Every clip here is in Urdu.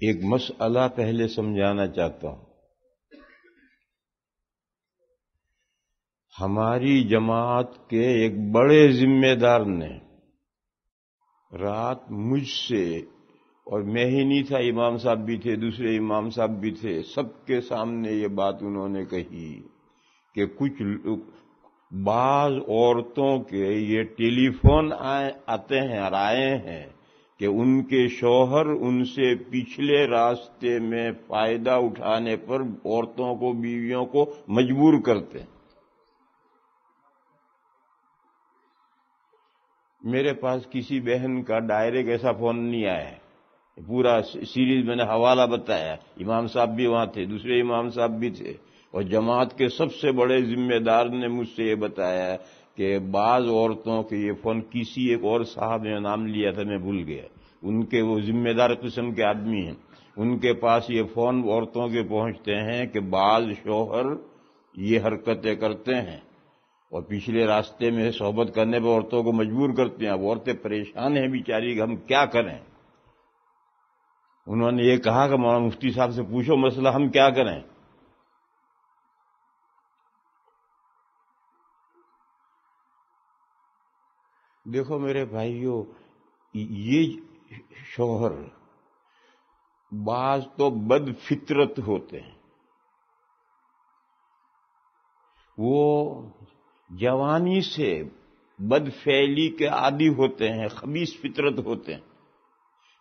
ایک مسئلہ پہلے سمجھانا چاہتا ہوں۔ ہماری جماعت کے ایک بڑے ذمہ دار نے رات مجھ سے، اور میں ہی نہیں تھا، امام صاحب بھی تھے، دوسرے امام صاحب بھی تھے، سب کے سامنے یہ بات انہوں نے کہی کہ کچھ بعض عورتوں کے یہ ٹیلی فون آتے ہیں اور آئے ہیں کہ ان کے شوہر ان سے پچھلے راستے میں فائدہ اٹھانے پر عورتوں کو، بیویوں کو مجبور کرتے ہیں۔ میرے پاس کسی بہن کا ڈائریکٹ ایسا فون نہیں آیا ہے، پورا سیریز میں نے حوالہ بتایا، امام صاحب بھی وہاں تھے، دوسرے امام صاحب بھی تھے، اور جماعت کے سب سے بڑے ذمہ دار نے مجھ سے یہ بتایا کہ بعض عورتوں کے یہ فون، کسی ایک اور صاحب نے نام لیا تھا، میں بھول گیا، ان کے وہ ذمہ دار قسم کے آدمی ہیں، ان کے پاس یہ فون عورتوں کے پہنچتے ہیں کہ بعض شوہر یہ حرکتیں کرتے ہیں اور پچھلے راستے میں صحبت کرنے پر عورتوں کو مجبور کرتے ہیں۔ اب عورتیں پریشان ہیں بیچاری کہ ہم کیا کریں۔ انہوں نے یہ کہا کہ مولانا مفتی صاحب سے پوچھو مسئلہ، ہم کیا کریں۔ دیکھو میرے بھائیو، یہ شوہر بعض تو بد فطرت ہوتے ہیں، وہ جوانی سے بد فعلی کے عادی ہوتے ہیں، خبیث فطرت ہوتے ہیں،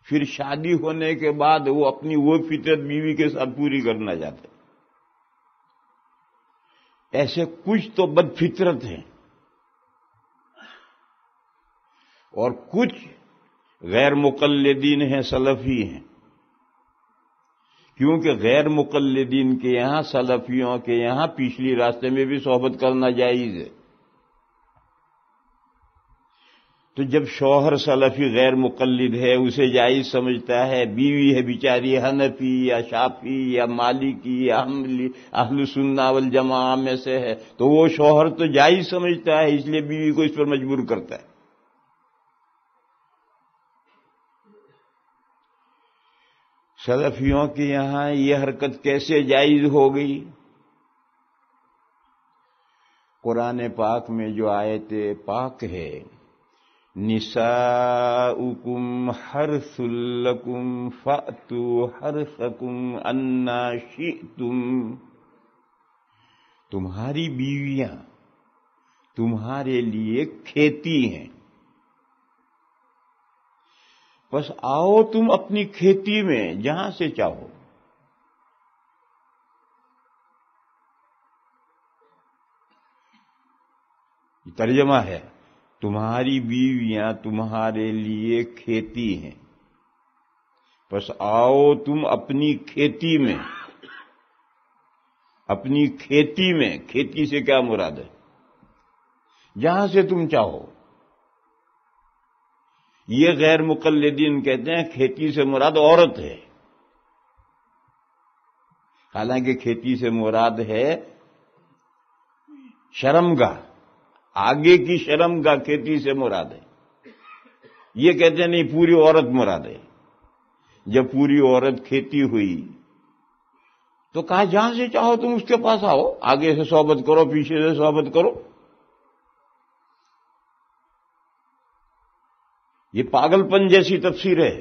پھر شادی ہونے کے بعد وہ اپنی وہ فطرت بیوی کے ساتھ پوری کرنا چاہتے ہیں۔ ایسے کچھ تو بد فطرت ہیں اور کچھ غیر مقلدین ہیں، سلفی ہیں، کیونکہ غیر مقلدین کے یہاں، سلفیوں کے یہاں پچھلی راستے میں بھی صحبت کرنا جائز ہے۔ تو جب شوہر سلفی غیر مقلد ہے، اسے جائز سمجھتا ہے، بیوی ہے بیچاری حنفی یا شافعی یا مالکی یا اہل سنہ والجماعہ میں سے ہے، تو وہ شوہر تو جائز سمجھتا ہے، اس لیے بیوی کو اس پر مجبور کرتا ہے۔ سلفیوں کے یہاں یہ حرکت کیسے جائز ہو گئی؟ قرآن پاک میں جو آیت پاک ہے، نساؤکم حرث لکم فأتوا حرثکم انا شئتم، تمہاری بیویاں تمہارے لیے کھیتی ہیں، بس آؤ تم اپنی کھیتی میں جہاں سے چاہو۔ یہ ترجمہ ہے، تمہاری بیویاں تمہارے لیے کھیتی ہیں، بس آؤ تم اپنی کھیتی میں۔ اپنی کھیتی میں، کھیتی سے کیا مراد ہے؟ جہاں سے تم چاہو۔ یہ غیر مقلدین کہتے ہیں کھیتی سے مراد عورت ہے، حالانکہ کھیتی سے مراد ہے شرمگاہ، آگے کی شرمگاہ کھیتی سے مراد ہے۔ یہ کہتے ہیں نہیں، پوری عورت مراد ہے۔ جب پوری عورت کھیتی ہوئی تو کہا جہاں سے چاہو تم اس کے پاس آؤ، آگے سے صحبت کرو، پیچھے سے صحبت کرو۔ یہ پاگل پن جیسی تفسیر ہے۔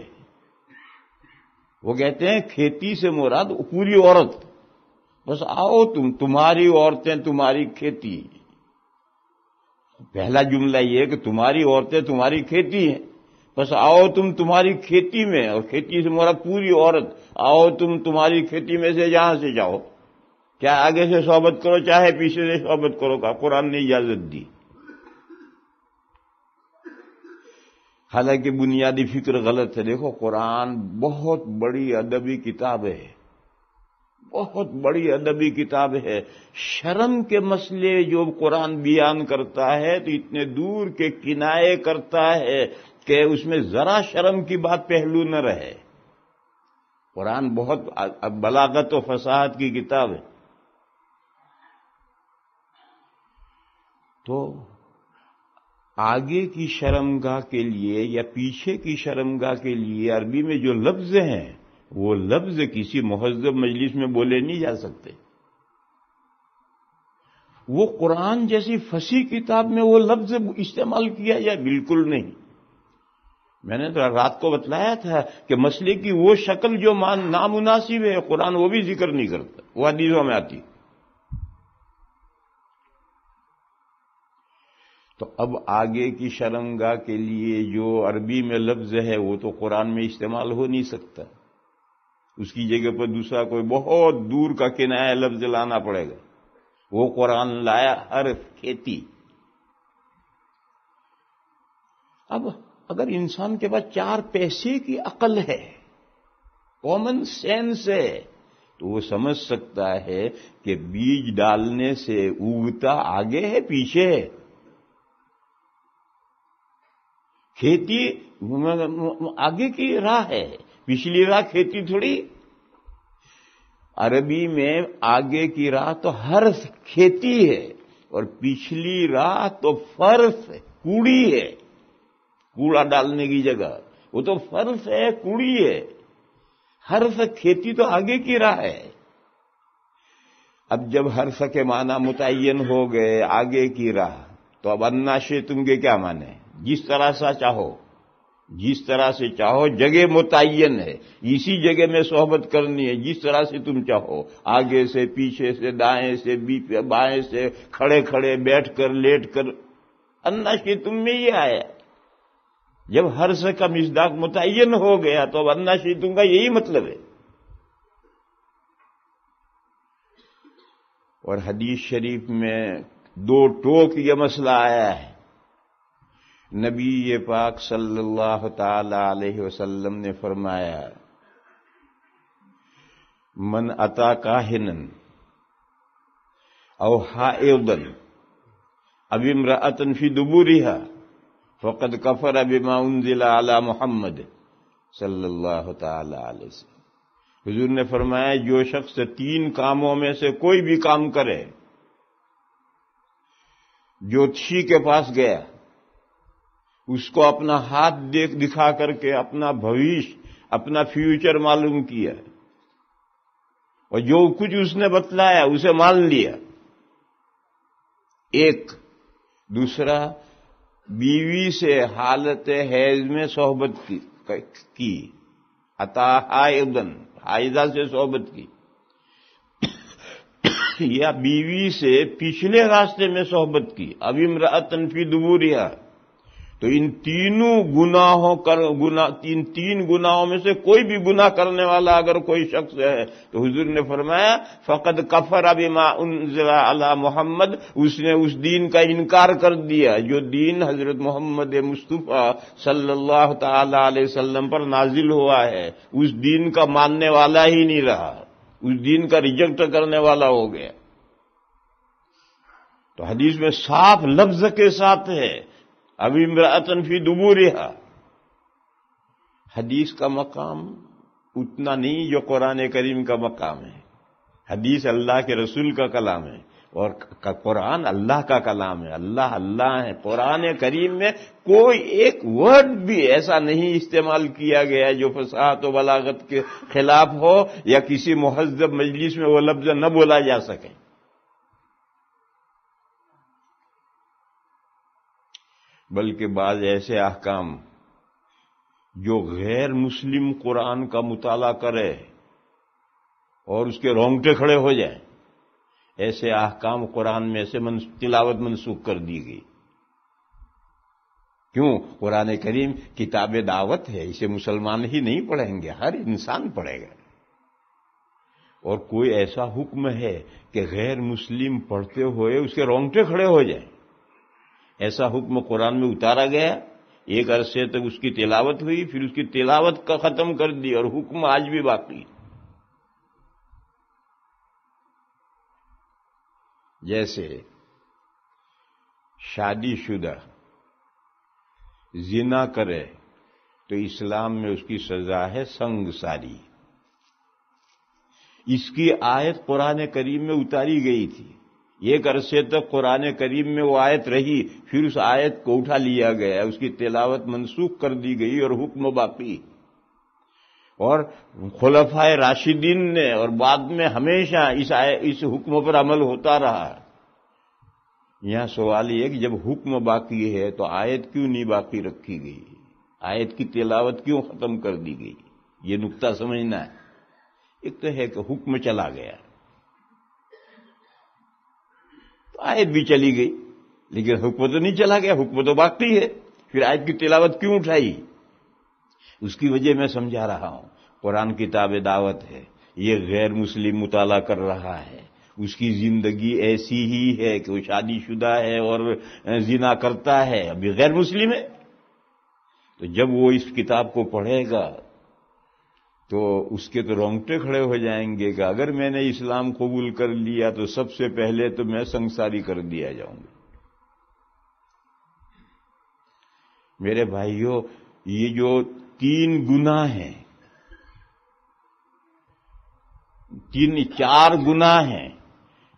وہ کہتے ہیں کھیتی سے مراد پوری عورت، بس آؤ تمہاری عورتیں تمہاری کھیتی۔ پہلا جملہ یہ ہے کہ تمہاری عورتیں تمہاری کھیتی ہیں، بس آؤ تمہاری کھیتی میں، اور کھیتی سے مراد پوری عورت، آؤ تمہاری کھیتی میں سے جہاں سے چاہو، چاہے آگے سے صحبت کرو چاہے پیچھے سے صحبت کرو، کا قرآن نے اجازت دی۔ حالانکہ بنیادی فکر غلط ہے۔ دیکھو قرآن بہت بڑی ادبی کتاب ہے، بہت بڑی ادبی کتاب ہے۔ شرم کے مسئلے جو قرآن بیان کرتا ہے تو اتنے دور کے کنایے کرتا ہے کہ اس میں ذرا شرم کی بات پہلو نہ رہے۔ قرآن بہت بلاغت و فصاحت کی کتاب ہے۔ تو آگے کی شرمگاہ کے لیے یا پیچھے کی شرمگاہ کے لیے عربی میں جو لفظ ہیں وہ لفظ کسی مہذب مجلس میں بولے نہیں جا سکتے. وہ قرآن جیسی فصیح کتاب میں وہ لفظ استعمال کیا جائے بالکل نہیں. میں نے تو رات کو بتلایا تھا کہ مسئلے کی وہ شکل جو نامناسب ہے قرآن وہ بھی ذکر نہیں کرتا، وہ حدیثوں میں آتی. تو اب آگے کی شرمگاہ کے لیے جو عربی میں لفظ ہے وہ تو قرآن میں استعمال ہو نہیں سکتا، اس کی جگہ پر دوسرا کوئی بہت دور کا کنایا لفظ لانا پڑے گا. وہ قرآن لایا حرف کھیتی. اب اگر انسان کے پاس 4 پیسے کی عقل ہے، کامن سینس ہے، تو وہ سمجھ سکتا ہے کہ بیج ڈالنے سے اگتا آگے ہے پیچھے ہے. کھیتی آگے کی راہ ہے، پچھلی راہ کھیتی تھوڑی. عربی میں آگے کی راہ تو حرف کھیتی ہے اور پچھلی راہ تو فرف ہے، کوڑی ہے، کوڑا ڈالنے کی جگہ وہ تو فرف ہے، کوڑی ہے. حرف کھیتی تو آگے کی راہ ہے. اب جب حرف کے معنی متعین ہو گئے آگے کی راہ، تو اب اناشے تم کے کیا معنی؟ جس طرح سے چاہو، جس طرح سے چاہو، جگہ متعین ہے، اسی جگہ میں صحبت کرنی ہے جس طرح سے تم چاہو، آگے سے، پیچھے سے، دائیں سے، بائیں سے، کھڑے کھڑے، بیٹھ کر، لیٹ کر. اناشے تم میں یہ آیا. جب حرف کا مصداق متعین ہو گیا تو اب اناشے تم کا یہی مطلب ہے. اور حدیث شریف میں 2 ٹوک یہ مسئلہ آیا ہے. نبی پاک صلی اللہ تعالی علیہ وسلم نے فرمایا، من اتا کاہنن او حائضا او امرأۃ فی دبورها فقد کفر بما انزل علی محمد صلی اللہ تعالی علیہ وسلم. حضور نے فرمایا جو شخص 3 کاموں میں سے کوئی بھی کام کرے، جوتشی کے پاس گیا، اس کو اپنا ہاتھ دکھا کر کے اپنا بھویش، اپنا فیوچر معلوم کیا، اور جو کچھ اس نے بتلایا اسے مان لیا. ایک دوسرا، بیوی سے حالت حیض میں صحبت کی، عطا حائضن، حائضہ سے صحبت کی، یا بیوی سے پچھلے راستے میں صحبت کی، اب امرأۃ فی دبورہا. تو ان تینوں تین گناہوں میں سے کوئی بھی گناہ کرنے والا اگر کوئی شخص ہے تو حضور نے فرمایا فقد کفر بما انزل علی محمد، اس نے اس دین کا انکار کر دیا جو دین حضرت محمد مصطفیٰ صلی اللہ تعالی علیہ وسلم پر نازل ہوا ہے. اس دین کا ماننے والا ہی نہیں رہا، اس دین کا ریجیکٹ کرنے والا ہو گیا. تو حدیث میں صاف لفظ کے ساتھ ہے اب امرأۃ فی دبورہا. حدیث کا مقام اتنا نہیں جو قرآن کریم کا مقام ہے. حدیث اللہ کے رسول کا کلام ہے اور قرآن اللہ کا کلام ہے. اللہ اللہ ہے. قرآن کریم میں کوئی ایک ورڈ بھی ایسا نہیں استعمال کیا گیا جو فصاحت و بلاغت کے خلاف ہو یا کسی مہذب مجلس میں وہ لفظ نہ بولا جا سکے. بلکہ بعض ایسے احکام جو غیر مسلم قرآن کا مطالعہ کرے اور اس کے رونگٹے کھڑے ہو جائیں، ایسے احکام قرآن میں سے تلاوت منسوخ کر دی گئی. کیوں؟ قرآن کریم کتاب دعوت ہے، اسے مسلمان ہی نہیں پڑھیں گے، ہر انسان پڑھے گا. اور کوئی ایسا حکم ہے کہ غیر مسلم پڑھتے ہوئے اس کے رونگٹے کھڑے ہو جائیں، ایسا حکم قرآن میں اتارا گیا. ایک عرصے تک اس کی تلاوت ہوئی، پھر اس کی تلاوت کا ختم کر دی اور حکم آج بھی باقی. جیسے شادی شدہ زنا کرے تو اسلام میں اس کی سزا ہے سنگ ساری. اس کی آیت قرآن کریم میں اتاری گئی تھی. ایک عرصے تک قرآن کریم میں وہ آیت رہی، پھر اس آیت کو اٹھا لیا گیا، اس کی تلاوت منسوخ کر دی گئی اور حکم باقی. اور خلفائے راشدین نے اور بعد میں ہمیشہ اس حکم پر عمل ہوتا رہا. یہاں سوال یہ ہے کہ جب حکم باقی ہے تو آیت کیوں نہیں باقی رکھی گئی؟ آیت کی تلاوت کیوں ختم کر دی گئی؟ یہ نقطہ سمجھنا ہے. ایک تو ہے کہ حکم چلا گیا تو آیت بھی چلی گئی، لیکن حکم تو نہیں چلا گیا، حکم تو باقی ہے. پھر آیت کی تلاوت کیوں اٹھائی؟ اس کی وجہ میں سمجھا رہا ہوں. قرآن کتاب دعوت ہے، یہ غیر مسلم مطالعہ کر رہا ہے، اس کی زندگی ایسی ہی ہے کہ وہ شادی شدہ ہے اور زنا کرتا ہے، ابھی غیر مسلم ہے. تو جب وہ اس کتاب کو پڑھے گا تو اس کے تو رونگٹے کھڑے ہو جائیں گے کہ اگر میں نے اسلام قبول کر لیا تو سب سے پہلے تو میں سنساری کر دیا جاؤں گا. میرے بھائیوں، یہ جو 3 گناہ ہیں، 4 گناہ ہیں،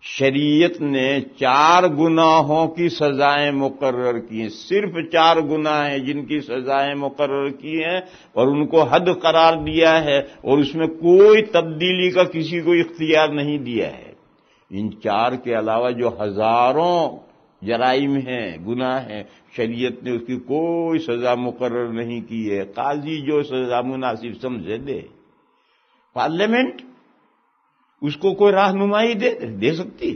شریعت نے 4 گناہوں کی سزائیں مقرر کی ہیں. صرف 4 گناہ ہیں جن کی سزائیں مقرر کی ہیں اور ان کو حد قرار دیا ہے، اور اس میں کوئی تبدیلی کا کسی کو اختیار نہیں دیا ہے. ان 4 کے علاوہ جو ہزاروں جرائم ہیں، گناہ ہیں، شریعت نے اس کی کوئی سزا مقرر نہیں کی ہے. قاضی جو سزا مناسب سمجھے دے، پارلیمنٹ اس کو کوئی رہنمائی دے سکتی.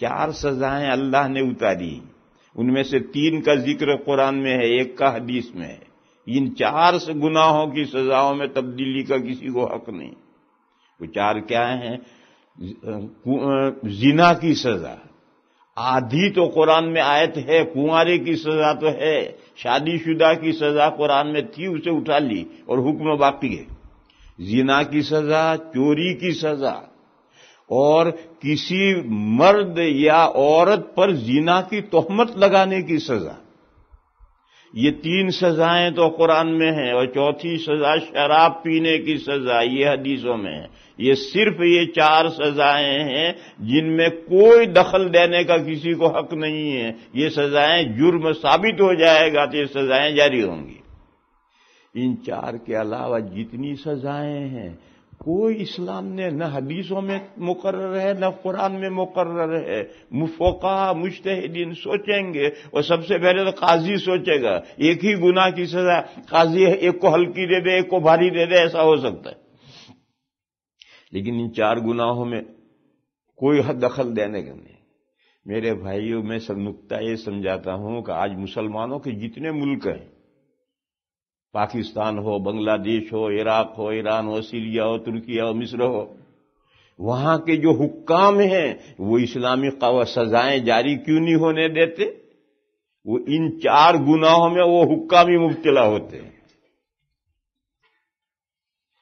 4 سزائیں اللہ نے اتاری، ان میں سے 3 کا ذکر قرآن میں ہے، 1 کا حدیث میں ہے. ان 4 گناہوں کی سزاؤں میں تبدیلی کا کسی کو حق نہیں. وہ 4 کیا ہیں؟ زنا کی سزا آدھی تو قرآن میں آیت ہے، کنوارے کی سزا تو ہے، شادی شدہ کی سزا قرآن میں تھی، اسے اٹھا لی اور حکم باقی ہے. زنا کی سزا، چوری کی سزا، اور کسی مرد یا عورت پر زنا کی تہمت لگانے کی سزا. یہ 3 سزائیں تو قرآن میں ہیں، اور 4تھی سزا شراب پینے کی سزا، یہ حدیثوں میں ہے. یہ صرف یہ 4 سزائیں ہیں جن میں کوئی دخل دینے کا کسی کو حق نہیں ہے. یہ سزائیں جرم ثابت ہو جائے گا تو یہ سزائیں جاری ہوں گی. ان 4 کے علاوہ جتنی سزائیں ہیں کوئی اسلام نے نہ حدیثوں میں مقرر ہے نہ قرآن میں مقرر ہے. فقہا مجتہدین سوچیں گے، اور سب سے پہلے تو قاضی سوچے گا. ایک ہی گناہ کی سزا قاضی ایک کو ہلکی دے دے، ایک کو بھاری دے دے، ایسا ہو سکتا ہے. لیکن ان 4 گناہوں میں کوئی حد دخل دینے کا نہیں. میرے بھائیوں، میں سب نقطہ یہ سمجھاتا ہوں کہ آج مسلمانوں کے جتنے ملک ہیں، پاکستان ہو، بنگلہ دیش ہو، عراق ہو، ایران ہو، سیریا ہو، ترکیہ ہو، مصر ہو، وہاں کے جو حکام ہیں وہ اسلامی سزائیں جاری کیوں نہیں ہونے دیتے؟ وہ ان 4 گناہوں میں وہ حکام ہی مبتلا ہوتے ہیں.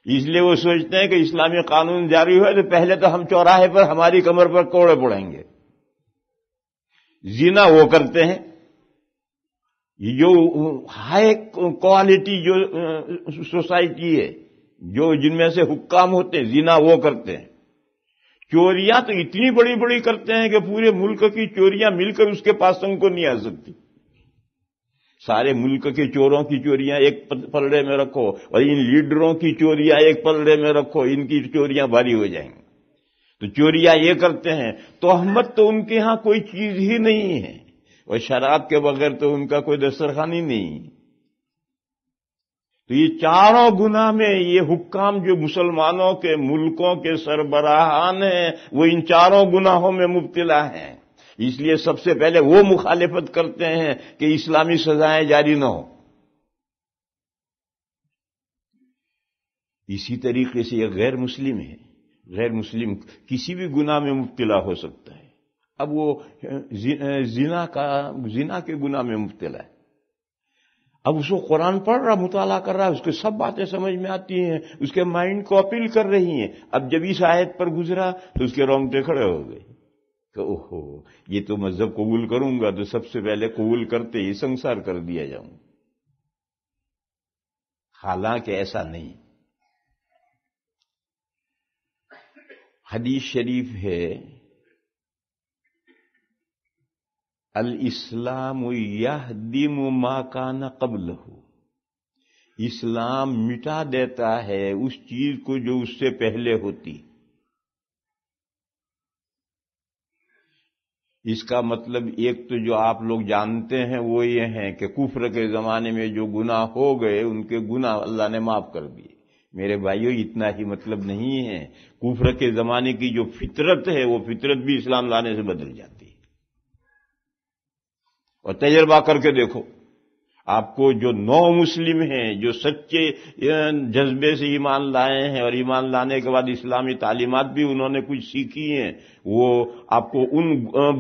اس لیے وہ سوچتے ہیں کہ اسلامی قانون جاری ہوئے تو پہلے تو ہم چوراہے پر ہماری کمر پر کوڑے پڑیں گے. زنا وہ کرتے ہیں، جو ہائی کوالٹی جو سوسائٹی ہے، جو جن میں سے حکام ہوتے ہیں، زنا وہ کرتے ہیں. چوریاں تو اتنی بڑی بڑی کرتے ہیں کہ پورے ملک کی چوریاں مل کر اس کے پاس تنگ کو نہیں آ سکتی. سارے ملک کے چوروں کی چوریاں ایک پلڑے میں رکھو اور ان لیڈروں کی چوریاں ایک پلڑے میں رکھو، ان کی چوریاں بھاری ہو جائیں گی. تو چوریاں یہ کرتے ہیں، تہمت تو ان کے ہاں کوئی چیز ہی نہیں ہے، اور شراب کے بغیر تو ان کا کوئی دسترخوان ہی نہیں. تو یہ 4 گناہ میں یہ حکام جو مسلمانوں کے ملکوں کے سربراہان ہیں وہ ان 4 گناہوں میں مبتلا ہیں. اس لیے سب سے پہلے وہ مخالفت کرتے ہیں کہ اسلامی سزائیں جاری نہ ہوں. اسی طریقے سے یہ غیر مسلم ہے، غیر مسلم کسی بھی گناہ میں مبتلا ہو سکتا ہے. اب وہ زنا کے گناہ میں مبتلا ہے. اب اس کو قرآن پڑھ رہا، مطالعہ کر رہا ہے، اس کو سب باتیں سمجھ میں آتی ہیں، اس کے مائنڈ کو اپیل کر رہی ہیں. اب جب اس آیت پر گزرا تو اس کے رونگٹے کھڑے ہو گئے کہ اوہو، یہ تو مذہب قبول کروں گا تو سب سے پہلے قبول کرتے ہی سنسار کر دیا جاؤں. حالانکہ ایسا نہیں. حدیث شریف ہے، الاسلام یہدم ما کان قبلہ. اسلام مٹا دیتا ہے اس چیز کو جو اس سے پہلے ہوتی. اس کا مطلب ایک تو جو آپ لوگ جانتے ہیں وہ یہ ہے کہ کفر کے زمانے میں جو گناہ ہو گئے ان کے گناہ اللہ نے معاف کر دیے. میرے بھائیوں اتنا ہی مطلب نہیں ہے. کفر کے زمانے کی جو فطرت ہے وہ فطرت بھی اسلام لانے سے بدل جاتی ہے. اور تجربہ کر کے دیکھو، آپ کو جو نو مسلم ہیں جو سچے جذبے سے ایمان لائے ہیں اور ایمان لانے کے بعد اسلامی تعلیمات بھی انہوں نے کچھ سیکھی ہیں، وہ آپ کو ان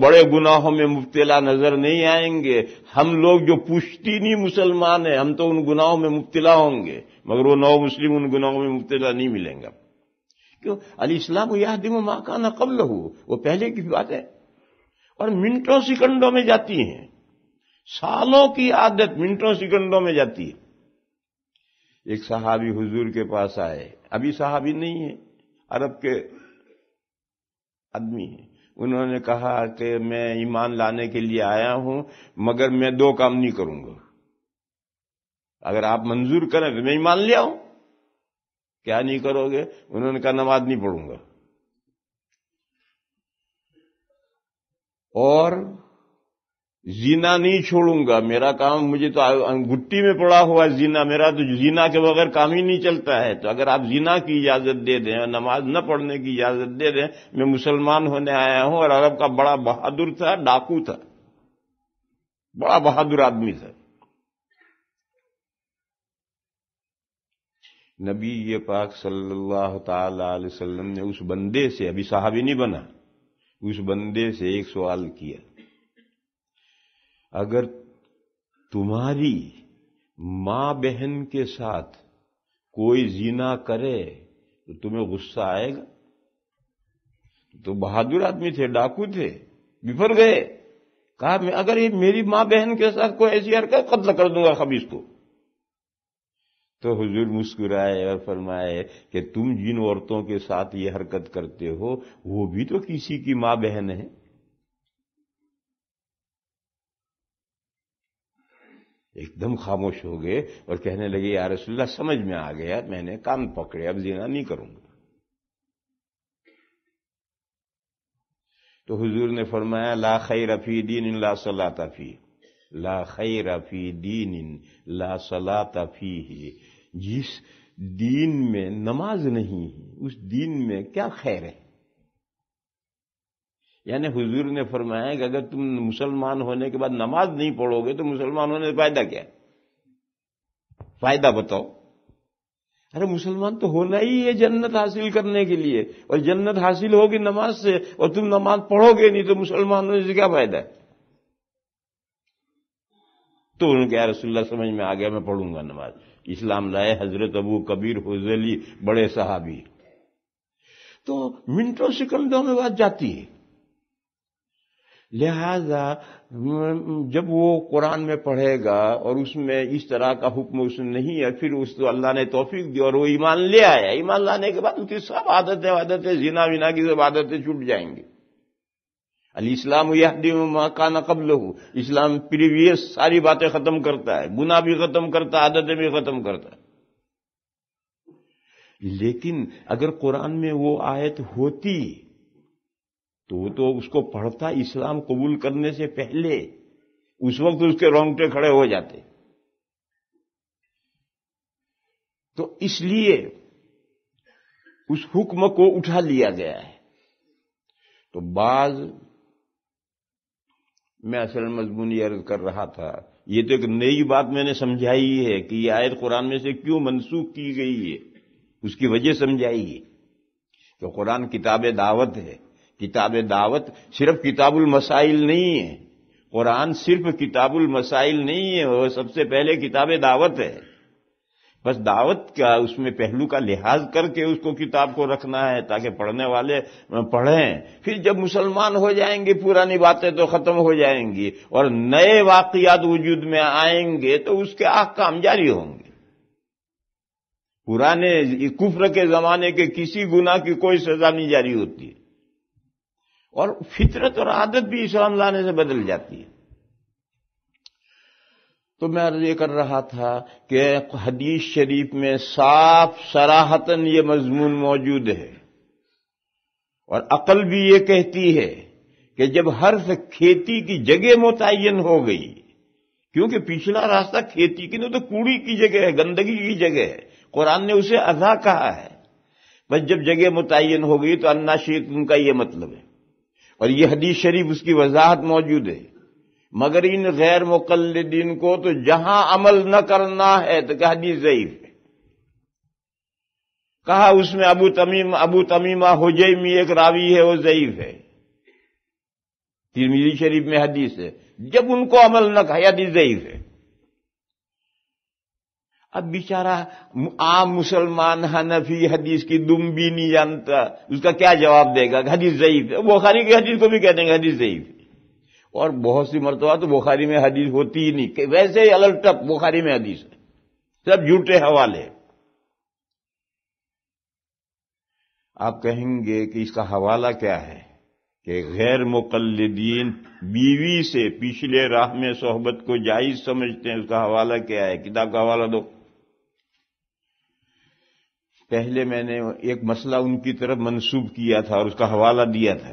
بڑے گناہوں میں مبتلا نظر نہیں آئیں گے. ہم لوگ جو پشتینی مسلمان ہیں ہم تو ان گناہوں میں مبتلا ہوں گے، مگر وہ نو مسلم ان گناہوں میں مبتلا نہیں ملیں گا. کیوں؟ الاسلام یہدم ما کان قبلہ، وہ پہلے کی بات ہے اور منٹوں سیکنڈوں میں جاتی ہیں. سالوں کی عادت منٹوں سیکنڈوں میں جاتی ہے. ایک صحابی حضور کے پاس آئے، ابھی صحابی نہیں ہے، عرب کے آدمی ہیں. انہوں نے کہا کہ میں ایمان لانے کے لیے آیا ہوں مگر میں 2 کام نہیں کروں گا، اگر آپ منظور کریں تو میں ایمان لے آؤں. کیا نہیں کرو گے؟ انہوں نے کہا نماز نہیں پڑھوں گا اور زنا نہیں چھوڑوں گا. میرا کام، مجھے تو گٹی میں پڑا ہوا زنا، میرا تو زنا کے بغیر کام ہی نہیں چلتا ہے. تو اگر آپ زنا کی اجازت دے دیں اور نماز نہ پڑھنے کی اجازت دے دیں، میں مسلمان ہونے آیا ہوں. اور عرب کا بڑا بہادر تھا، ڈاکو تھا، بڑا بہادر آدمی تھا. نبی پاک صلی اللہ تعالی علیہ وسلم نے اس بندے سے، ابھی صحابی نہیں بنا، اس بندے سے ایک سوال کیا، اگر تمہاری ماں بہن کے ساتھ کوئی زنا کرے تو تمہیں غصہ آئے گا؟ تو بہادر آدمی تھے، ڈاکو تھے، بفر گئے. کہا میں اگر یہ میری ماں بہن کے ساتھ کوئی ایسی حرکت، قتل کر دوں گا خبیث کو. تو حضور مسکرائے اور فرمائے کہ تم جن عورتوں کے ساتھ یہ حرکت کرتے ہو وہ بھی تو کسی کی ماں بہن ہے. ایک دم خاموش ہو گئے اور کہنے لگے یا رسول اللہ سمجھ میں آ گیا، میں نے کان پکڑے، اب زنا نہیں کروں گا. تو حضور نے فرمایا لا خیر فی دین لا صلاۃ فیہ، لا خیر فی دین لا صلاۃ فیہ. جس دین میں نماز نہیں ہے اس دین میں کیا خیر ہے؟ یعنی حضور نے فرمایا کہ اگر تم مسلمان ہونے کے بعد نماز نہیں پڑھو گے تو مسلمان ہونے سے فائدہ کیا؟ فائدہ بتاؤ. ارے مسلمان تو ہونا ہی ہے جنت حاصل کرنے کے لیے، اور جنت حاصل ہوگی نماز سے، اور تم نماز پڑھو گے نہیں تو مسلمان ہونے سے کیا فائدہ ہے؟ تو انہوں نے کہا رسول اللہ سمجھ میں آ گیا، میں پڑھوں گا نماز. اسلام لائے حضرت ابو کبیر حذیلی، بڑے صحابی. تو منٹوں سیکنڈوں میں بات جاتی ہے. لہذا جب وہ قرآن میں پڑھے گا اور اس میں اس طرح کا حکم اس میں نہیں ہے، پھر اس کو اللہ نے توفیق دی اور وہ ایمان لے آیا. ایمان لانے کے بعد اس کی سب عادتیں زنا ونا کی سب عادتیں چھوٹ جائیں گی. الاسلام یہدم ما کان قبلہ، اسلام پریویس ساری باتیں ختم کرتا ہے، گناہ بھی ختم کرتا ہے، عادتیں بھی ختم کرتا ہے. لیکن اگر قرآن میں وہ آیت ہوتی تو وہ تو اس کو پڑھتا اسلام قبول کرنے سے پہلے، اس وقت اس کے رونگٹے کھڑے ہو جاتے. تو اس لیے اس حکم کو اٹھا لیا گیا ہے. تو بعض میں اصل مضمون یہ عرض کر رہا تھا، یہ تو ایک نئی بات میں نے سمجھائی ہے کہ یہ آیت قرآن میں سے کیوں منسوخ کی گئی ہے، اس کی وجہ سمجھائی ہے کہ قرآن کتاب دعوت ہے. کتاب دعوت صرف کتاب المسائل نہیں ہے، قرآن صرف کتاب المسائل نہیں ہے، وہ سب سے پہلے کتاب دعوت ہے. بس دعوت کا اس میں پہلو کا لحاظ کر کے اس کو کتاب کو رکھنا ہے تاکہ پڑھنے والے پڑھیں. پھر جب مسلمان ہو جائیں گے پرانی باتیں تو ختم ہو جائیں گی اور نئے واقعات وجود میں آئیں گے تو اس کے احکام جاری ہوں گے. پرانے کفر کے زمانے کے کسی گناہ کی کوئی سزا نہیں جاری ہوتی ہے، اور فطرت اور عادت بھی اسلام لانے سے بدل جاتی ہے. تو میں عرض یہ کر رہا تھا کہ حدیث شریف میں صاف صراحتاً یہ مضمون موجود ہے، اور عقل بھی یہ کہتی ہے کہ جب حرف کھیتی کی جگہ متعین ہو گئی، کیونکہ پچھلا راستہ کھیتی کی نہیں تو کوڑی کی جگہ ہے، گندگی کی جگہ ہے، قرآن نے اسے اذا کہا ہے، بس جب جگہ متعین ہو گئی تو انا شئتم کا یہ مطلب ہے، اور یہ حدیث شریف اس کی وضاحت موجود ہے۔ مگر ان غیر مقلدین کو تو جہاں عمل نہ کرنا ہے تو کہ حدیث ضعیف ہے، کہا اس میں ابو تمیمہ حجیمی ایک راوی ہے، وہ ضعیف ہے، ترمذی شریف میں حدیث ہے، جب ان کو عمل نہ کہا حدیث ضعیف ہے۔ اب بیچارہ عام مسلمان حنفی حدیث کی دم بھی نہیں جانتا، اس کا کیا جواب دے گا کہ حدیث ضعیف ہے؟ بخاری کی حدیث کو بھی کہہ دیں گے حدیث ضعیف ہے، اور بہت سی مرتبہ تو بخاری میں حدیث ہوتی ہی نہیں، کہ ویسے ہی الٹپ بخاری میں حدیث ہے، سب جھوٹے حوالے۔ آپ کہیں گے کہ اس کا حوالہ کیا ہے کہ غیر مقلدین بیوی سے پچھلے راہ میں صحبت کو جائز سمجھتے ہیں، اس کا حوالہ کیا ہے؟ کتاب کا حوالہ دو۔ پہلے میں نے ایک مسئلہ ان کی طرف منسوب کیا تھا اور اس کا حوالہ دیا تھا،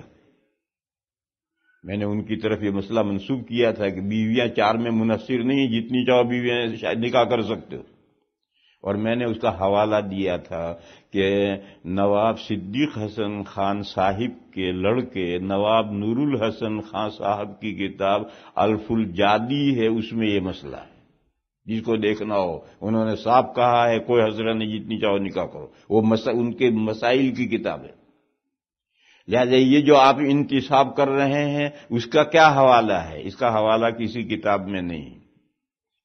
میں نے ان کی طرف یہ مسئلہ منسوب کیا تھا کہ بیویاں چار میں منحصر نہیں، جتنی چاہو بیویاں شاید نکاح کر سکتے ہو، اور میں نے اس کا حوالہ دیا تھا کہ نواب صدیق حسن خان صاحب کے لڑکے نواب نور الحسن خان صاحب کی کتاب الف الجادی ہے، اس میں یہ مسئلہ ہے، جس کو دیکھنا ہو انہوں نے صاف کہا ہے کوئی حضرت نہیں، جتنی چاہو نکاح کرو، وہ ان کے مسائل کی کتاب ہے۔ لہذا یہ جو آپ انتصاب کر رہے ہیں اس کا کیا حوالہ ہے؟ اس کا حوالہ کسی کتاب میں نہیں،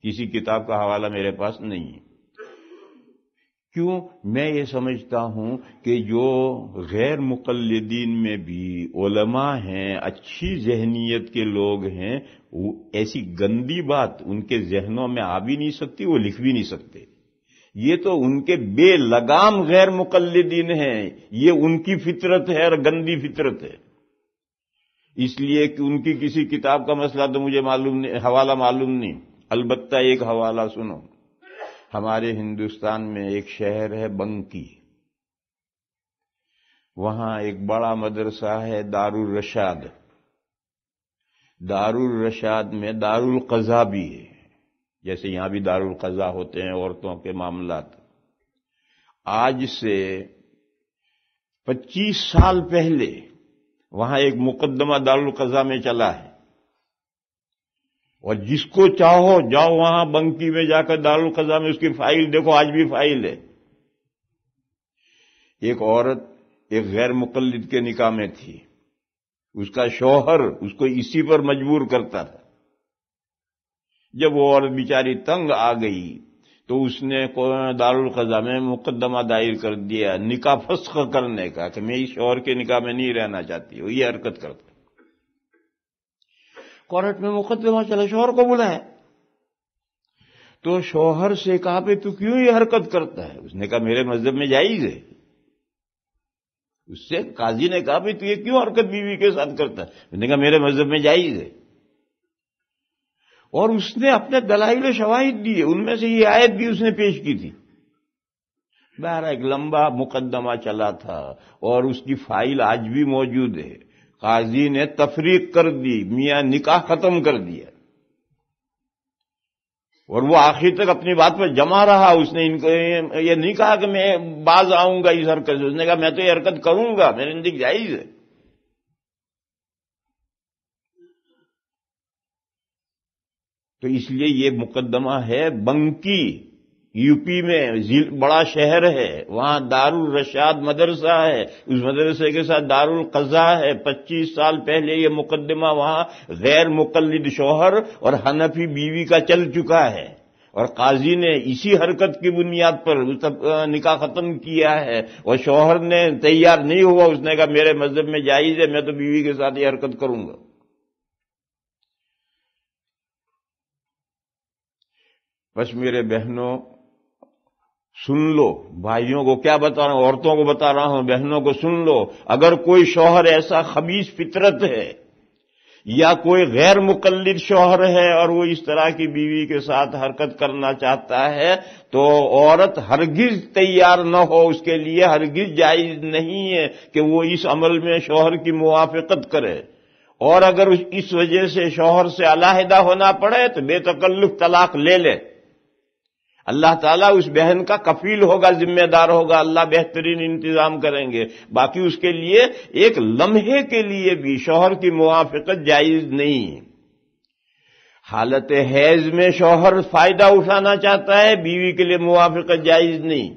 کسی کتاب کا حوالہ میرے پاس نہیں۔ کیوں؟ میں یہ سمجھتا ہوں کہ جو غیر مقلدین میں بھی علماء ہیں، اچھی ذہنیت کے لوگ ہیں، ایسی گندی بات ان کے ذہنوں میں آ بھی نہیں سکتی، وہ لکھ بھی نہیں سکتے۔ یہ تو ان کے بے لگام غیر مقلدین ہیں، یہ ان کی فطرت ہے اور گندی فطرت ہے، اس لیے کہ ان کی کسی کتاب کا مسئلہ تو مجھے معلوم نہیں، حوالہ معلوم نہیں۔ البتہ ایک حوالہ سنو، ہمارے ہندوستان میں ایک شہر ہے بنکی، وہاں ایک بڑا مدرسہ ہے دارالرشاد، دارالرشاد میں دارالقضا بھی ہے، جیسے یہاں بھی دارالقضا ہوتے ہیں عورتوں کے معاملات۔ آج سے 25 سال پہلے وہاں ایک مقدمہ دارالقضا میں چلا ہے، اور جس کو چاہو جاؤ وہاں بنکی میں جا کر دارالقضا میں اس کی فائل دیکھو، آج بھی فائل ہے۔ ایک عورت ایک غیر مقلد کے نکاح میں تھی، اس کا شوہر اس کو اسی پر مجبور کرتا تھا، جب وہ عورت بیچاری تنگ آ گئی تو اس نے دارالقضا میں مقدمہ دائر کر دیا نکاح فسخ کرنے کا، کہ میں اس شوہر کے نکاح میں نہیں رہنا چاہتی، وہ یہ حرکت کرتا۔ کورٹ میں مقدمہ چلا، شوہر کو بلایا تو شوہر سے کہا کہ تو کیوں یہ حرکت کرتا ہے؟ اس نے کہا میرے مذہب میں جائز ہے۔ اس سے قاضی نے کہا تو یہ کیوں حرکت بیوی کے ساتھ کرتا ہے؟ اس نے کہا میرے مذہب میں جائز ہے، اور اس نے اپنے دلائل و شواہد دیے، ان میں سے یہ آیت بھی اس نے پیش کی تھی۔ بہرحال ایک لمبا مقدمہ چلا تھا اور اس کی فائل آج بھی موجود ہے، قاضی نے تفریق کر دی، میاں نکاح ختم کر دیا، اور وہ آخر تک اپنی بات پر جمع رہا۔ اس نے ان کو یہ نہیں کہا کہ میں باز آؤں گا اس حرکت سے، اس نے کہا میں تو یہ حرکت کروں گا، میرے نزدیک جائز ہے۔ تو اس لیے یہ مقدمہ ہے بنکی، یو پی میں بڑا شہر ہے، وہاں دارالرشاد مدرسہ ہے، اس مدرسے کے ساتھ دارالقضا ہے۔ 25 سال پہلے یہ مقدمہ وہاں غیر مقلد شوہر اور حنفی بیوی کا چل چکا ہے، اور قاضی نے اسی حرکت کی بنیاد پر نکاح ختم کیا ہے، اور شوہر نے تیار نہیں ہوا، اس نے کہا میرے مذہب میں جائز ہے، میں تو بیوی کے ساتھ یہ حرکت کروں گا۔ بس میرے بہنوں سن لو، بھائیوں کو کیا بتا رہا ہوں، عورتوں کو بتا رہا ہوں، بہنوں کو سن لو، اگر کوئی شوہر ایسا خبیث فطرت ہے یا کوئی غیر مقلد شوہر ہے اور وہ اس طرح کی بیوی کے ساتھ حرکت کرنا چاہتا ہے تو عورت ہرگز تیار نہ ہو، اس کے لیے ہرگز جائز نہیں ہے کہ وہ اس عمل میں شوہر کی موافقت کرے، اور اگر اس وجہ سے شوہر سے علیحدہ ہونا پڑے تو بے تکلف طلاق لے لے۔ اللہ تعالیٰ اس بہن کا کفیل ہوگا، ذمہ دار ہوگا، اللہ بہترین انتظام کریں گے۔ باقی اس کے لیے ایک لمحے کے لیے بھی شوہر کی موافقت جائز نہیں۔ حالت حیض میں شوہر فائدہ اٹھانا چاہتا ہے، بیوی کے لیے موافقت جائز نہیں۔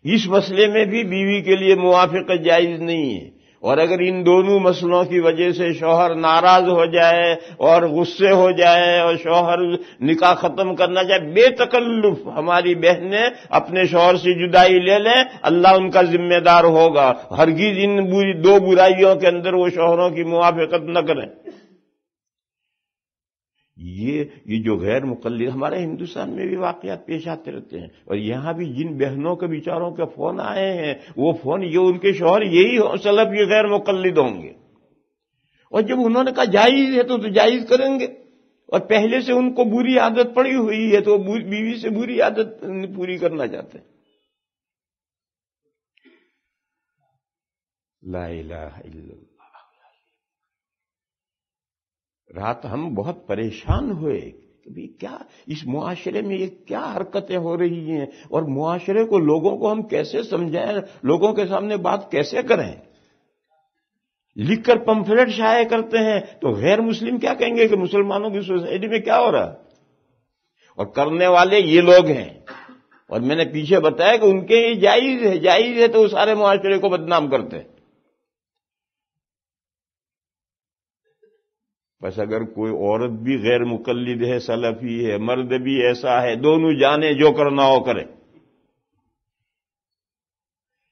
اس مسئلے میں بھی بیوی کے لیے موافقت جائز نہیں ہے، اور اگر ان دونوں مسئلوں کی وجہ سے شوہر ناراض ہو جائے اور غصے ہو جائے اور شوہر نکاح ختم کرنا چاہے، بے تکلف ہماری بہنیں اپنے شوہر سے جدائی لے لیں، اللہ ان کا ذمہ دار ہوگا۔ ہرگز ان دو برائیوں کے اندر وہ شوہروں کی موافقت نہ کریں۔ یہ جو غیر مقلد ہمارے ہندوستان میں بھی واقعات پیش آتے رہتے ہیں، اور یہاں بھی جن بہنوں کے بیچاروں کے فون آئے ہیں، وہ فون یہ ان کے شوہر یہی سلفی غیر مقلد ہوں گے، اور جب انہوں نے کہا جائز ہے تو جائز کریں گے، اور پہلے سے ان کو بری عادت پڑی ہوئی ہے تو وہ بیوی سے بری عادت پوری کرنا چاہتے ہیں۔ لا الہ الا اللہ۔ رات ہم بہت پریشان ہوئے کہ کیا اس معاشرے میں یہ کیا حرکتیں ہو رہی ہیں، اور معاشرے کو، لوگوں کو ہم کیسے سمجھائیں، لوگوں کے سامنے بات کیسے کریں۔ لکھ کر پمفلیٹ شائع کرتے ہیں تو غیر مسلم کیا کہیں گے کہ مسلمانوں کی سوسائٹی میں کیا ہو رہا ہے، اور کرنے والے یہ لوگ ہیں۔ اور میں نے پیچھے بتایا کہ ان کے یہ جائز ہے تو وہ سارے معاشرے کو بدنام کرتے ہیں۔ بس اگر کوئی عورت بھی غیر مقلد ہے، سلفی ہے، مرد بھی ایسا ہے، دونوں جانے جو کرنا ہو کریں۔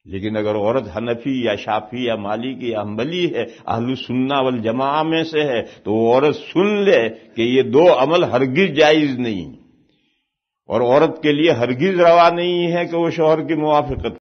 لیکن اگر عورت حنفی یا شافعی یا مالکی یا حنبلی ہے، اہل سنہ والجماعہ میں سے ہے، تو وہ عورت سن لے کہ یہ دو عمل ہرگز جائز نہیں، اور عورت کے لیے ہرگز روا نہیں ہے کہ وہ شوہر کی موافقت